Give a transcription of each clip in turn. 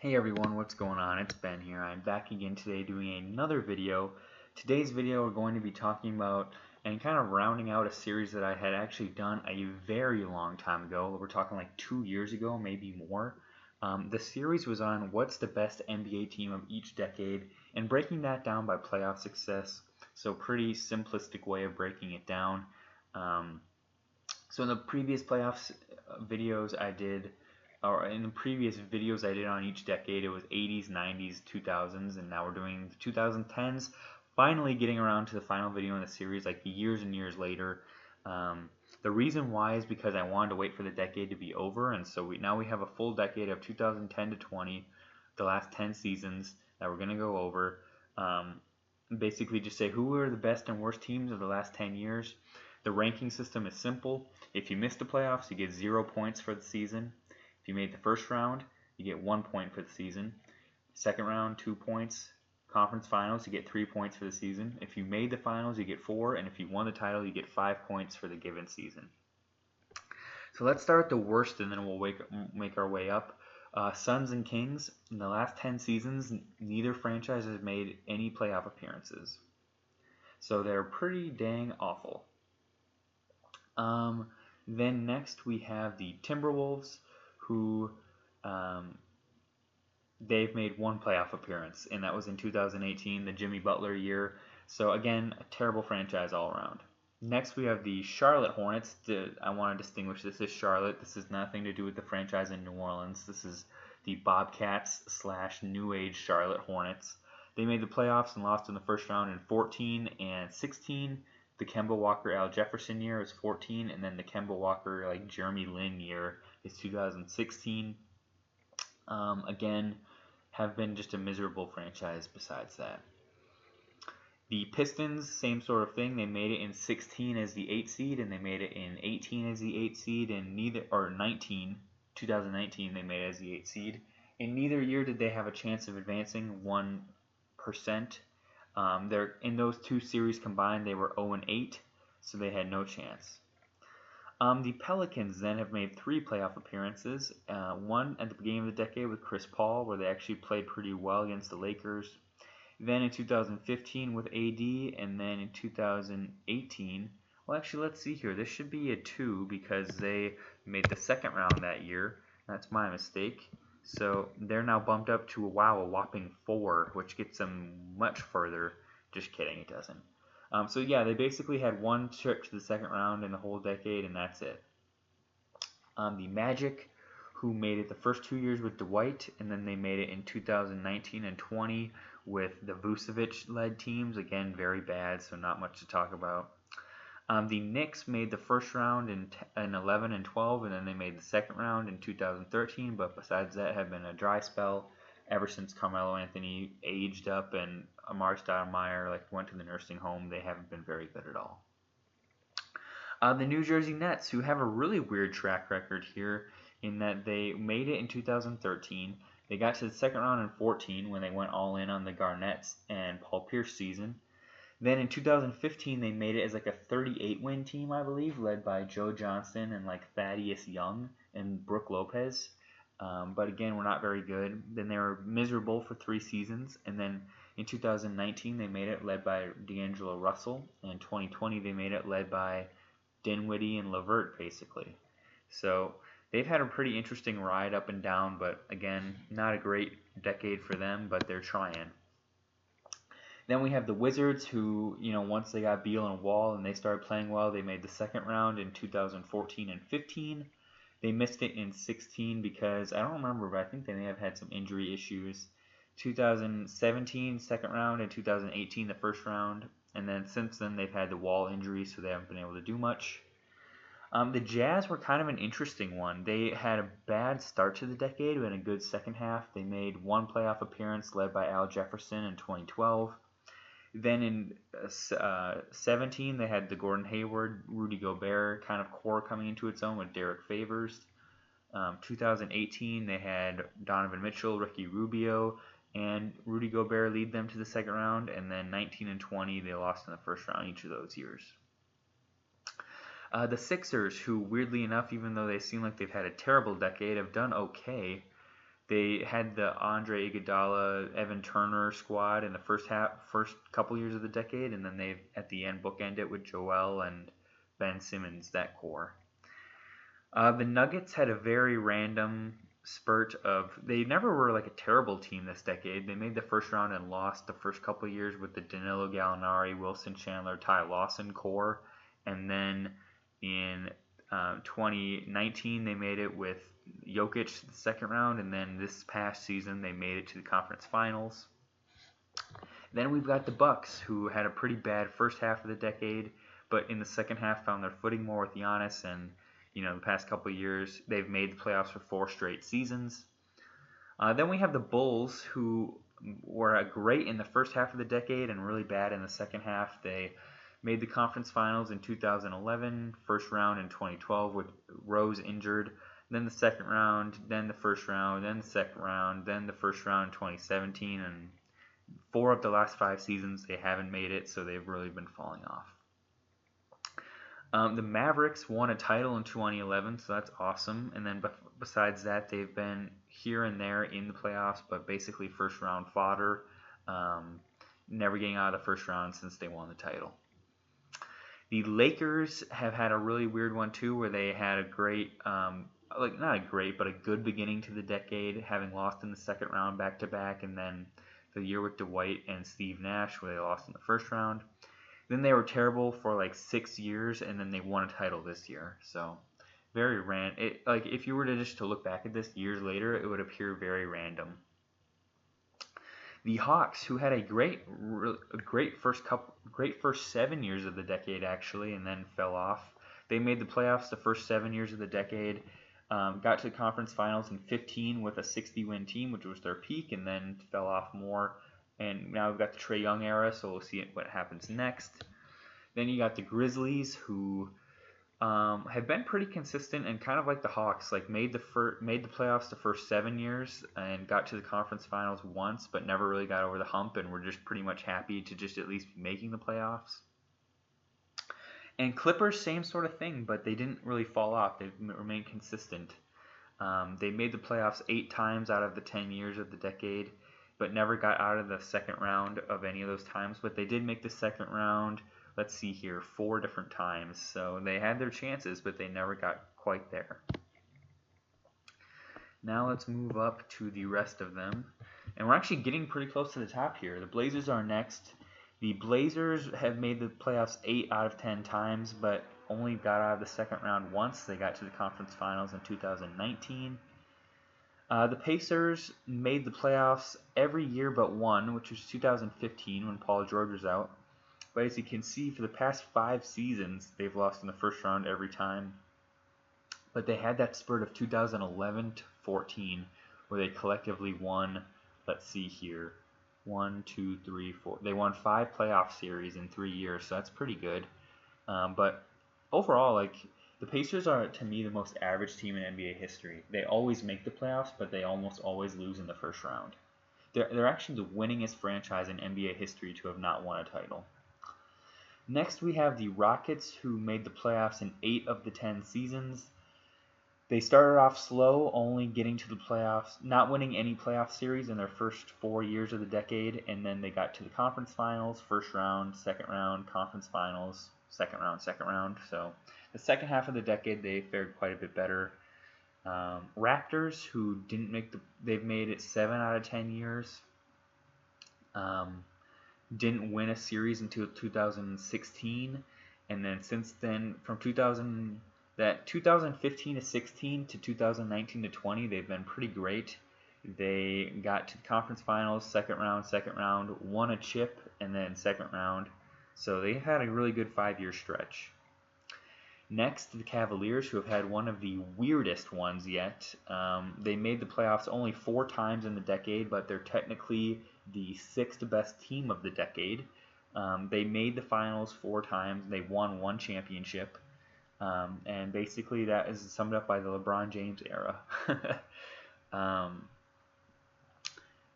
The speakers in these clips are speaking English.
Hey everyone, what's going on? It's Ben here. I'm back again today doing another video. Today's video we're going to be talking about and kind of rounding out a series that I had actually done a very long time ago. We're talking like 2 years ago, maybe more. The series was on what's the best NBA team of each decade and breaking that down by playoff success. So pretty simplistic way of breaking it down. So in the previous playoffs videos I did or in the previous videos I did on each decade, it was 80s, 90s, 2000s, and now we're doing the 2010s. Finally getting around to the final video in the series, like years and years later. The reason why is because I wanted to wait for the decade to be over, and so now we have a full decade of 2010 to 20, the last 10 seasons that we're going to go over. Basically just say who were the best and worst teams of the last 10 years. The ranking system is simple. If you miss the playoffs, you get 0 points for the season. If you made the first round, you get 1 point for the season. Second round, 2 points. Conference finals, you get 3 points for the season. If you made the finals, you get 4, and if you won the title, you get 5 points for the given season. So let's start at the worst, and then we'll make our way up. Suns and Kings, in the last 10 seasons, neither franchise has made any playoff appearances. So they're pretty dang awful. Then next we have the Timberwolves, who they've made one playoff appearance, and that was in 2018, the Jimmy Butler year. So again, a terrible franchise all around. Next, we have the Charlotte Hornets. I want to distinguish this as Charlotte. This has nothing to do with the franchise in New Orleans. This is the Bobcats / New Age Charlotte Hornets. They made the playoffs and lost in the first round in 14 and 16. The Kemba Walker Al Jefferson year is 14, and then the Kemba Walker Jeremy Lin year is 2016. Again, have been just a miserable franchise besides that. The Pistons, same sort of thing. They made it in 16 as the 8 seed, and they made it in 18 as the 8 seed, and 2019 they made it as the 8 seed. In neither year did they have a chance of advancing 1%. In those two series combined, they were 0-8, so they had no chance. The Pelicans then have made 3 playoff appearances. One at the beginning of the decade with Chris Paul, where they actually played pretty well against the Lakers. Then in 2015 with AD, and then in 2018, well actually let's see here, this should be a 2 because they made the second round that year. That's my mistake. So they're now bumped up to a whopping 4, which gets them much further. Just kidding, it doesn't. So yeah, they basically had one trip to the second round in the whole decade, and that's it. The Magic, who made it the first 2 years with Dwight, and then they made it in 2019 and 20 with the Vucevic-led teams. Again, very bad, so not much to talk about. The Knicks made the first round in 11 and 12, and then they made the second round in 2013, but besides that have been a dry spell ever since Carmelo Anthony aged up and Amari Stoudemire went to the nursing home. They haven't been very good at all. The New Jersey Nets, who have a really weird track record here in that they made it in 2013. They got to the second round in 14 when they went all in on the Garnett and Paul Pierce season. Then in 2015, they made it as a 38-win team, I believe, led by Joe Johnson and Thaddeus Young and Brook Lopez. But again, we're not very good. Then they were miserable for 3 seasons. And then in 2019, they made it led by D'Angelo Russell. And in 2020, they made it led by Dinwiddie and LeVert, basically. So they've had a pretty interesting ride up and down, but again, not a great decade for them, but they're trying. Then we have the Wizards, who, once they got Beal and Wall and they started playing well, they made the second round in 2014 and 15. They missed it in 16 because, I don't remember, but I think they may have had some injury issues. 2017, second round, and 2018, the first round. And then since then, they've had the Wall injury, so they haven't been able to do much. The Jazz were kind of an interesting one. They had a bad start to the decade, but a good second half. They made one playoff appearance led by Al Jefferson in 2012. Then in 17, they had the Gordon Hayward, Rudy Gobert kind of core coming into its own with Derek Favors. 2018, they had Donovan Mitchell, Ricky Rubio, and Rudy Gobert lead them to the second round. And then 19 and 20, they lost in the first round each of those years. The Sixers, who weirdly enough, even though they seem like they've had a terrible decade, have done okay. They had the Andre Iguodala, Evan Turner squad in the first couple years of the decade, and then they at the end bookend it with Joel and Ben Simmons, that core. The Nuggets had a very random spurt of. They never were like a terrible team this decade. They made the first round and lost the first couple of years with the Danilo Gallinari, Wilson Chandler, Ty Lawson core, and then in 2019 they made it with Jokic the second round, and then this past season they made it to the conference finals. Then we've got the Bucks, who had a pretty bad first half of the decade, but in the second half found their footing more with Giannis, and the past couple of years they've made the playoffs for 4 straight seasons. Then we have the Bulls, who were great in the first half of the decade and really bad in the second half. They made the conference finals in 2011, first round in 2012 with Rose injured, then the second round, then the first round, then the second round, then the first round in 2017, and 4 of the last 5 seasons they haven't made it, so they've really been falling off. The Mavericks won a title in 2011, so that's awesome. And then besides that, they've been here and there in the playoffs, but basically first round fodder, never getting out of the first round since they won the title. The Lakers have had a really weird one too, where they had a great, not a great, but a good beginning to the decade, having lost in the second round back to back, and then the year with Dwight and Steve Nash, where they lost in the first round. Then they were terrible for like 6 years, and then they won a title this year. So very random. If you were to look back at this years later, it would appear very random. The Hawks, who had a great first 7 years of the decade actually, and then fell off. They made the playoffs the first 7 years of the decade. Got to the conference finals in 2015 with a 60-win team, which was their peak, and then fell off more. And now we've got the Trae Young era, so we'll see what happens next. Then you got the Grizzlies, who have been pretty consistent and kind of like the Hawks, made the playoffs the first 7 years and got to the conference finals once, but never really got over the hump, and were just pretty much happy to just at least be making the playoffs. And Clippers, same sort of thing, but they didn't really fall off. They remained consistent. They made the playoffs 8 times out of the 10 years of the decade, but never got out of the second round of any of those times. But they did make the second round, let's see here, 4 different times. So they had their chances, but they never got quite there. Now let's move up to the rest of them. And we're actually getting pretty close to the top here. The Blazers are next. The Blazers have made the playoffs 8 out of 10 times, but only got out of the second round once. They got to the conference finals in 2019. The Pacers made the playoffs every year but one, which was 2015 when Paul George was out. But as you can see, for the past 5 seasons, they've lost in the first round every time. But they had that spurt of 2011 to 14, where they collectively won, let's see here, 1, 2, 3, 4. They won 5 playoff series in 3 years, so that's pretty good. But overall, the Pacers are, to me, the most average team in NBA history. They always make the playoffs, but they almost always lose in the first round. They're actually the winningest franchise in NBA history to have not won a title. Next, we have the Rockets, who made the playoffs in 8 of the 10 seasons. They started off slow, only getting to the playoffs, not winning any playoff series in their first 4 years of the decade, and then they got to the conference finals, first round, second round, conference finals, second round. So the second half of the decade, they fared quite a bit better. Raptors, who they've made it 7 out of 10 years. Didn't win a series until 2016, and then since then, from 2015 to 16 to 2019 to 20, they've been pretty great. They got to the conference finals, second round, won a chip, and then second round. So they had a really good 5-year stretch. Next, the Cavaliers, who have had one of the weirdest ones yet. They made the playoffs only 4 times in the decade, but they're technically the 6th best team of the decade. They made the finals 4 times. They won 1 championship. And basically that is summed up by the LeBron James era.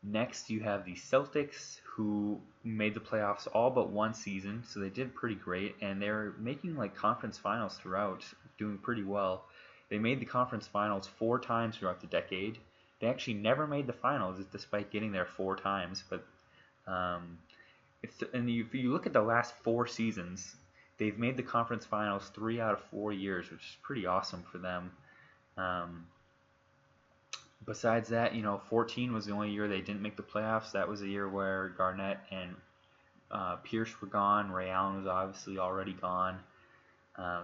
Next, you have the Celtics, who made the playoffs all but 1 season, so they did pretty great, and they're making conference finals throughout, doing pretty well. They made the conference finals 4 times throughout the decade. They actually never made the finals despite getting there 4 times. But if you look at the last 4 seasons, they've made the conference finals 3 out of 4 years, which is pretty awesome for them. Besides that, 14 was the only year they didn't make the playoffs. That was a year where Garnett and Pierce were gone. Ray Allen was obviously already gone.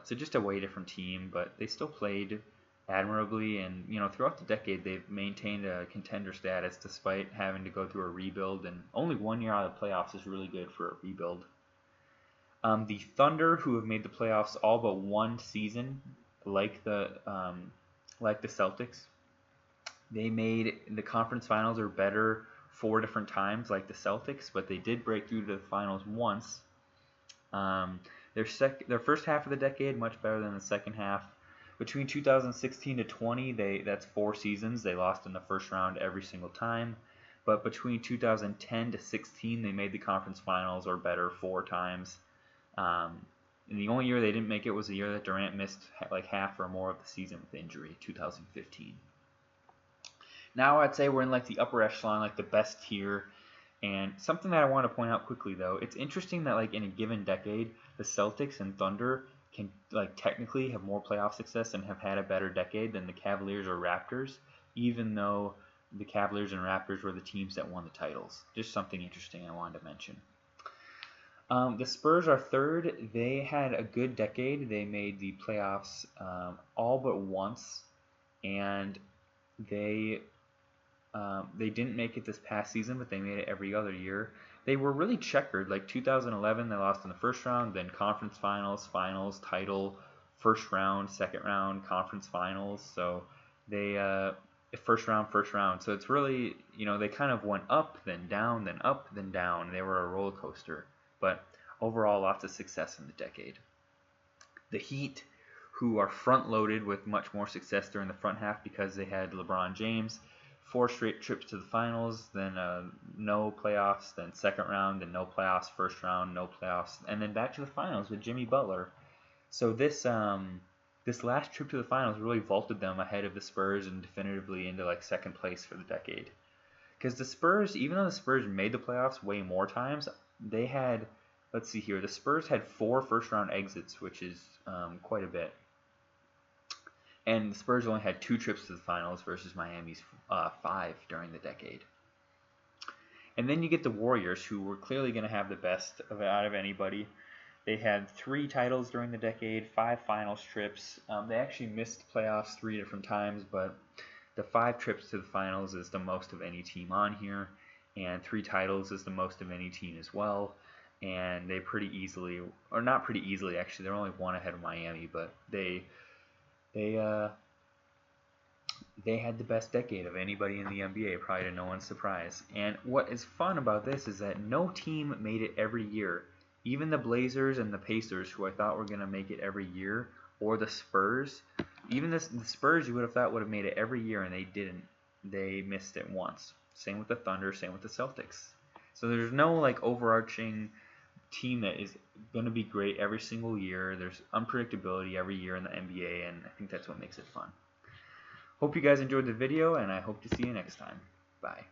So just a way different team, but they still played admirably. And throughout the decade, they've maintained a contender status despite having to go through a rebuild. And only 1 year out of the playoffs is really good for a rebuild. The Thunder, who have made the playoffs all but 1 season, like the Celtics, they made the conference finals or better 4 different times, like the Celtics, but they did break through to the finals once. Their first half of the decade much better than the second half. Between 2016 to 20, that's 4 seasons. They lost in the first round every single time. But between 2010 to 16, they made the conference finals or better 4 times. And the only year they didn't make it was the year that Durant missed like half or more of the season with injury, 2015. Now I'd say we're in like the upper echelon, like the best tier. And something that I want to point out quickly though, it's interesting that like in a given decade, the Celtics and Thunder can like technically have more playoff success and have had a better decade than the Cavaliers or Raptors, even though the Cavaliers and Raptors were the teams that won the titles. Just something interesting I wanted to mention. The Spurs are third. They had a good decade. They made the playoffs all but once, and they didn't make it this past season, but they made it every other year. They were really checkered. Like 2011, they lost in the first round, then conference finals, title, first round, second round, conference finals. So they first round. So it's really, they kind of went up, then down, then up, then down. They were a roller coaster. But overall, lots of success in the decade. The Heat, who are front-loaded with much more success during the front half because they had LeBron James, 4 straight trips to the finals, then no playoffs, then second round, then no playoffs, first round, no playoffs, and then back to the finals with Jimmy Butler. So this last trip to the finals really vaulted them ahead of the Spurs and definitively into like second place for the decade. Because the Spurs, even though the Spurs made the playoffs way more times, they had, let's see here, the Spurs had 4 first-round exits, which is quite a bit. And the Spurs only had 2 trips to the finals versus Miami's 5 during the decade. And then you get the Warriors, who were clearly going to have the best out of anybody. They had 3 titles during the decade, 5 finals trips. They actually missed playoffs 3 different times, but the 5 trips to the finals is the most of any team on here. And 3 titles is the most of any team as well. And they pretty easily, or not pretty easily actually, they're only 1 ahead of Miami, but they had the best decade of anybody in the NBA, probably to no one's surprise. And what is fun about this is that no team made it every year. Even the Blazers and the Pacers, who I thought were going to make it every year, or the Spurs, even the Spurs you would have thought would have made it every year, and they didn't. They missed it once. Same with the Thunder, same with the Celtics. So there's no like overarching team that is going to be great every single year. There's unpredictability every year in the NBA, and I think that's what makes it fun. Hope you guys enjoyed the video, and I hope to see you next time. Bye.